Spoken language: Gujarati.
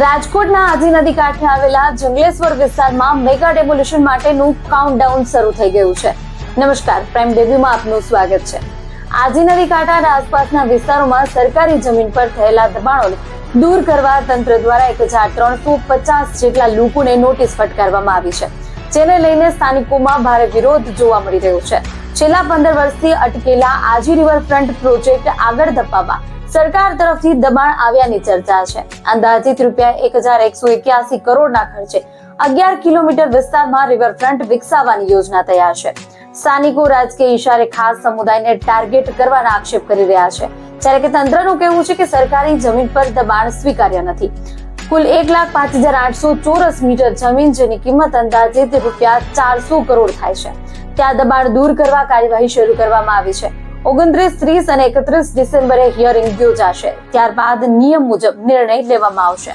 રાજકોટના આજી નદી કાંઠે આવેલા જંગલેશ્વર વિસ્તારમાં મેગા ડેમોલિશન માટેનું કાઉન્ટડાઉન શરૂ થઈ ગયું છે. નમસ્કાર, પ્રાઇમ ડેબ્યુમાં આપનું સ્વાગત છે. આજી નદી કાંઠા અને આસપાસના વિસ્તારોમાં સરકારી જમીન પર થયેલા દબાણોને દૂર કરવા તંત્ર દ્વારા 1350 જેટલા લોકોને નોટિસ ફટકારવામાં આવી છે, જેને લઈને સ્થાનિકોમાં ભારે વિરોધ જોવા મળી રહ્યો છે. છેલ્લા 15 વર્ષથી અટકેલા આજી રિવરફ્રન્ટ પ્રોજેક્ટ આગળ ધપાવવા સરકાર તરફથી દબાણ આવ્યાની ચર્ચા છે. અંદાજિત ₹1181 કરોડના ખર્ચે 11 કિલોમીટર વિસ્તારમાં રિવરફ્રન્ટ વિકસાવવાની યોજના તૈયાર છે. સ્થાનિકો રાજકીય ઇશારે ખાસ સમુદાયને ટાર્ગેટ કરવાના આક્ષેપ કરી રહ્યા છે, જ્યારે કે તંત્રનું કહેવું છે કે સરકારી જમીન પર દબાણ સ્વીકાર્ય નથી. કુલ 1,05,800 ચોરસ મીટર જમીન, જેની કિંમત અંદાજિત ₹400 કરોડ થાય છે, ત્યાં દબાણ દૂર કરવા કાર્યવાહી શરૂ કરવામાં આવી છે. 29, 30 અને 31 ડિસેમ્બરે હિયરિંગ યોજાશે. ત્યારબાદ નિયમ મુજબ નિર્ણય લેવામાં આવશે.